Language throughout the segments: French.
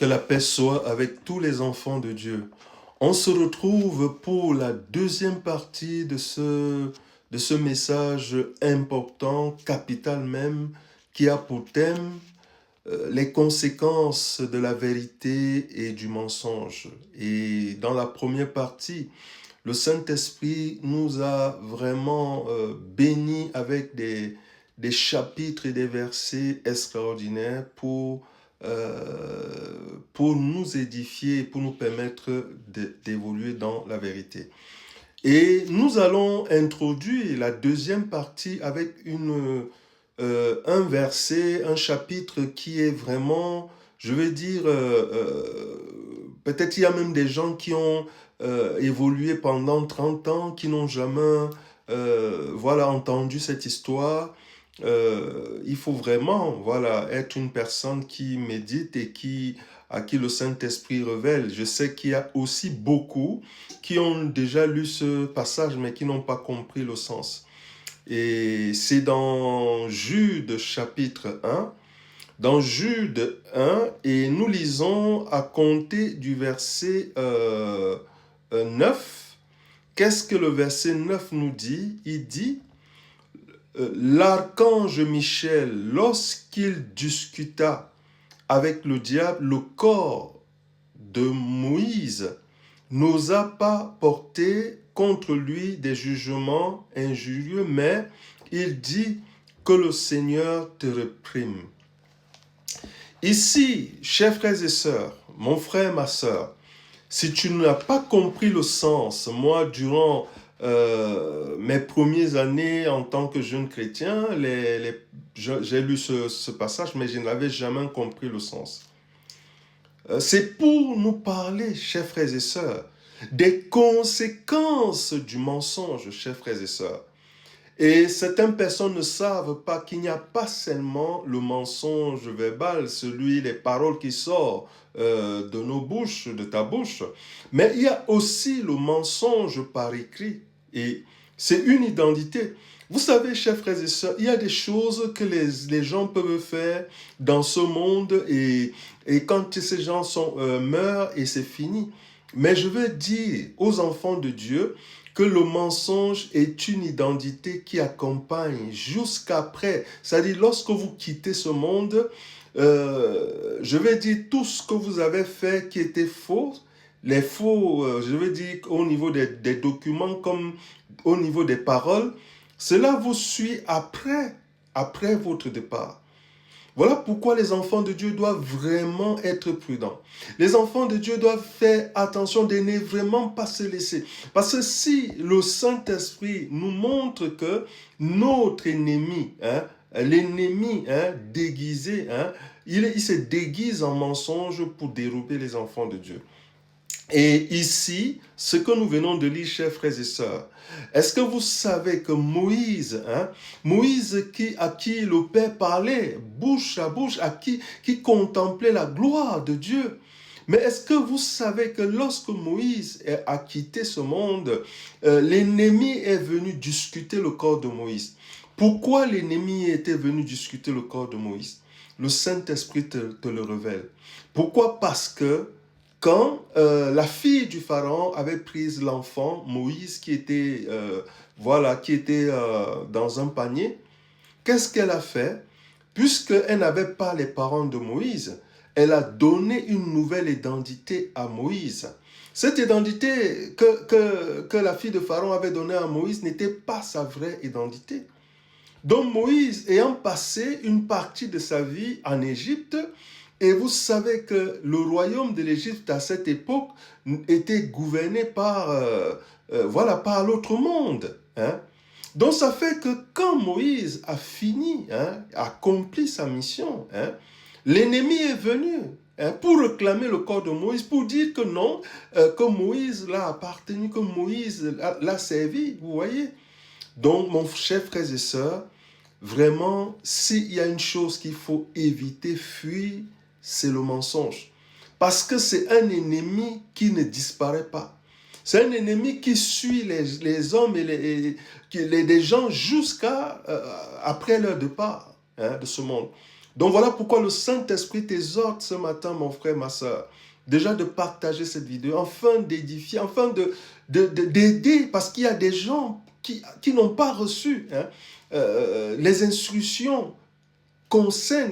Que la paix soit avec tous les enfants de Dieu. On se retrouve pour la deuxième partie de ce message important, capital même, qui a pour thème les conséquences de la vérité et du mensonge. Et dans la première partie, le Saint-Esprit nous a vraiment bénis avec des chapitres et des versets extraordinaires pour nous édifier, pour nous permettre d'évoluer dans la vérité. Et nous allons introduire la deuxième partie avec un verset, un chapitre qui est vraiment, je vais dire, peut-être il y a même des gens qui ont évolué pendant 30 ans, qui n'ont jamais entendu cette histoire. Il faut vraiment être une personne qui médite et à qui le Saint-Esprit révèle. Je sais qu'il y a aussi beaucoup qui ont déjà lu ce passage mais qui n'ont pas compris le sens. Et c'est dans Jude chapitre 1. Dans Jude 1, et nous lisons à compter du verset 9. Qu'est-ce que le verset 9 nous dit? Il dit, l'archange Michel, lorsqu'il discuta avec le diable, le corps de Moïse n'osa pas porter contre lui des jugements injurieux, mais il dit que le Seigneur te réprime. Ici, chers frères et sœurs, mon frère, ma sœur, si tu n'as pas compris le sens, moi, durant mes premières années en tant que jeune chrétien, j'ai lu ce passage, mais je n'avais jamais compris le sens. C'est pour nous parler, chers frères et sœurs, des conséquences du mensonge, chers frères et sœurs. Et certaines personnes ne savent pas qu'il n'y a pas seulement le mensonge verbal, les paroles qui sortent de nos bouches, de ta bouche, mais il y a aussi le mensonge par écrit. Et c'est une identité. Vous savez, chers frères et sœurs, il y a des choses que les gens peuvent faire dans ce monde et quand ces gens meurent et c'est fini. Mais je veux dire aux enfants de Dieu que le mensonge est une identité qui accompagne jusqu'après. C'est-à-dire, lorsque vous quittez ce monde, je vais dire tout ce que vous avez fait qui était faux, les faux, je veux dire au niveau des documents comme au niveau des paroles, cela vous suit après votre départ. Voilà pourquoi les enfants de Dieu doivent vraiment être prudents. Les enfants de Dieu doivent faire attention de ne vraiment pas se laisser. Parce que si le Saint-Esprit nous montre que notre ennemi, l'ennemi déguisé, il se déguise en mensonge pour dérober les enfants de Dieu. Et ici, ce que nous venons de lire, chers frères et sœurs, est-ce que vous savez que Moïse, à qui le Père parlait, bouche à bouche, qui contemplait la gloire de Dieu, mais est-ce que vous savez que lorsque Moïse a quitté ce monde, l'ennemi est venu discuter le corps de Moïse? Pourquoi l'ennemi était venu discuter le corps de Moïse? Le Saint-Esprit te le révèle. Pourquoi? Parce que quand la fille du Pharaon avait pris l'enfant, Moïse, qui était dans un panier, qu'est-ce qu'elle a fait? Puisqu'elle n'avait pas les parents de Moïse, elle a donné une nouvelle identité à Moïse. Cette identité que la fille de Pharaon avait donnée à Moïse n'était pas sa vraie identité. Donc Moïse, ayant passé une partie de sa vie en Égypte, et vous savez que le royaume de l'Égypte à cette époque était gouverné par l'autre monde. Donc ça fait que quand Moïse a fini, accompli sa mission, l'ennemi est venu pour réclamer le corps de Moïse, pour dire que non, que Moïse l'a appartenu, que Moïse l'a servi, vous voyez. Donc mon cher frères et sœurs, vraiment, s'il y a une chose qu'il faut éviter, fuir, c'est le mensonge. Parce que c'est un ennemi qui ne disparaît pas. C'est un ennemi qui suit les hommes et les gens jusqu'à après leur départ de ce monde. Donc voilà pourquoi le Saint-Esprit t'exhorte ce matin, mon frère, ma soeur, déjà de partager cette vidéo, afin d'édifier, afin d'aider, parce qu'il y a des gens qui n'ont pas reçu hein, les instructions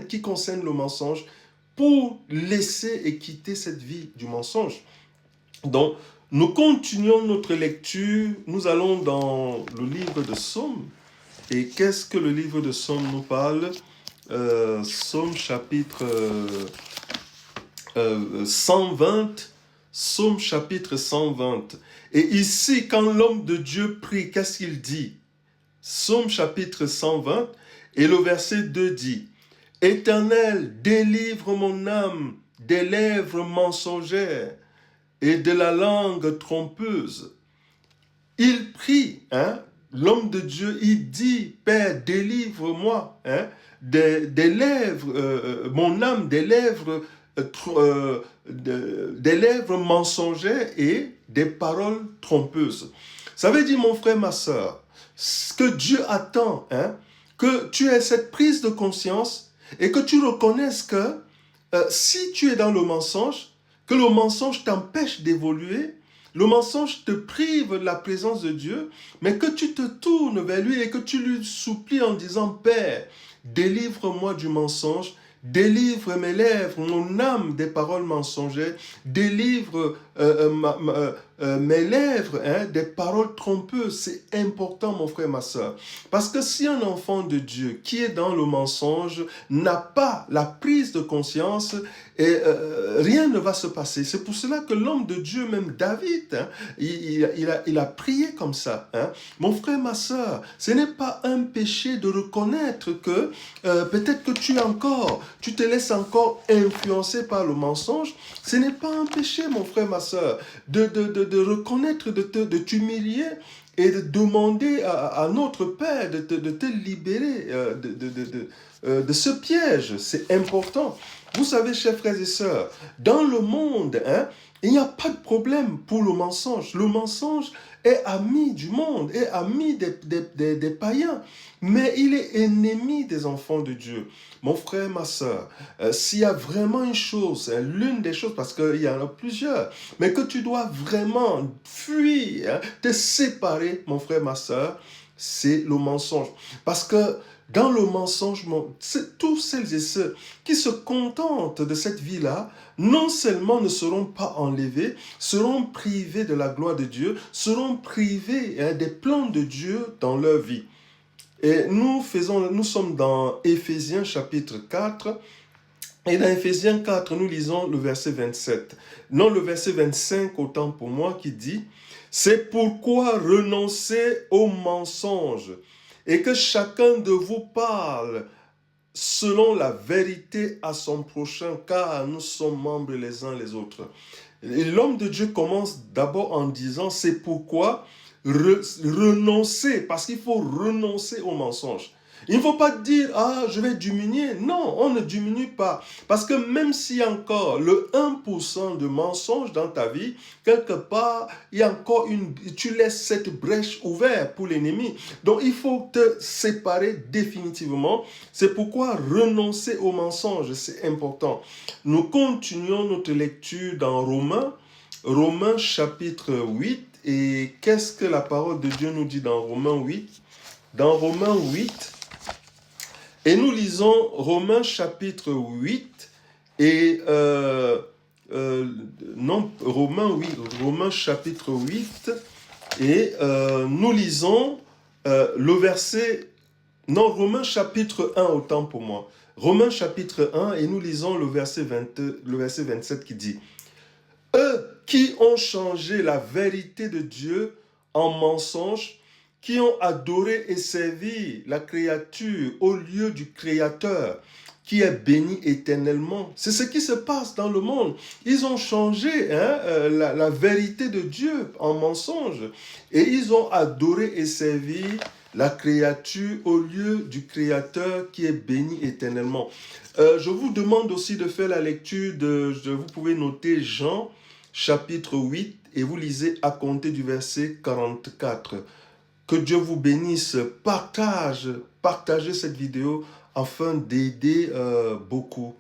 qui concernent le mensonge, pour laisser et quitter cette vie du mensonge. Donc, nous continuons notre lecture. Nous allons dans le livre de Psaume. Et qu'est-ce que le livre de Psaume nous parle? Psaume chapitre 120. Psaume chapitre 120. Et ici, quand l'homme de Dieu prie, qu'est-ce qu'il dit? Psaume chapitre 120. Et le verset 2 dit: « Éternel, délivre mon âme des lèvres mensongères et de la langue trompeuse. » Il prie, hein, l'homme de Dieu, il dit: « Père, délivre-moi hein, des lèvres, mon âme des lèvres, des lèvres mensongères et des paroles trompeuses. » Ça veut dire, mon frère, ma soeur, ce que Dieu attend, hein, que tu aies cette prise de conscience et que tu reconnaisses que si tu es dans le mensonge, que le mensonge t'empêche d'évoluer, le mensonge te prive de la présence de Dieu, mais que tu te tournes vers lui et que tu lui supplies en disant: « Père, délivre-moi du mensonge, délivre mes lèvres, mon âme des paroles mensongères, délivre mes lèvres hein, des paroles trompeuses. » C'est important, mon frère, ma soeur. Parce que si un enfant de Dieu qui est dans le mensonge n'a pas la prise de conscience, et rien ne va se passer. C'est pour cela que l'homme de Dieu, même David, hein, il a prié comme ça. Hein. Mon frère, ma soeur, ce n'est pas un péché de reconnaître que peut-être que tu te laisses encore influencer par le mensonge. Ce n'est pas un péché, mon frère, ma soeur, de reconnaître, de t'humilier et de demander à notre Père de te libérer de ce piège. C'est important. Vous savez, chers frères et sœurs, dans le monde, hein, il n'y a pas de problème pour le mensonge. Le mensonge est ami du monde, est ami des païens, mais il est ennemi des enfants de Dieu. Mon frère, ma sœur, s'il y a vraiment une chose, hein, l'une des choses, parce qu'il y en a plusieurs, mais que tu dois vraiment fuir, hein, te séparer, mon frère, ma sœur, c'est le mensonge. Parce que dans le mensonge, tous celles et ceux qui se contentent de cette vie-là, non seulement ne seront pas enlevés, seront privés de la gloire de Dieu, seront privés hein, des plans de Dieu dans leur vie. Et nous sommes dans Éphésiens chapitre 4, et dans Éphésiens 4, nous lisons le verset 27. Non, le verset 25, autant pour moi, qui dit: « C'est pourquoi renoncez aux mensonges, et que chacun de vous parle selon la vérité à son prochain, car nous sommes membres les uns les autres. » Et l'homme de Dieu commence d'abord en disant: c'est pourquoi renoncer, parce qu'il faut renoncer au mensonge. Il ne faut pas dire: ah, je vais diminuer. Non, on ne diminue pas. Parce que même s'il y a encore le 1% de mensonge dans ta vie, quelque part, il y a encore tu laisses cette brèche ouverte pour l'ennemi. Donc, il faut te séparer définitivement. C'est pourquoi renoncer au mensonge, c'est important. Nous continuons notre lecture dans Romains chapitre 8. Et qu'est-ce que la parole de Dieu nous dit dans Romains 8? Dans Romains 8, et nous lisons Romains chapitre 8, et Romains chapitre 8, et nous lisons le verset, Romains chapitre 1, autant pour moi. Romains chapitre 1, et nous lisons le verset 27 qui dit: « Eux qui ont changé la vérité de Dieu en mensonge, qui ont adoré et servi la créature au lieu du Créateur, qui est béni éternellement. » C'est ce qui se passe dans le monde. Ils ont changé hein, la vérité de Dieu en mensonge, et ils ont adoré et servi la créature au lieu du Créateur qui est béni éternellement. Je vous demande aussi de faire la lecture vous pouvez noter Jean chapitre 8, et vous lisez à compter du verset 44. Que Dieu vous bénisse. Partagez cette vidéo afin d'aider beaucoup.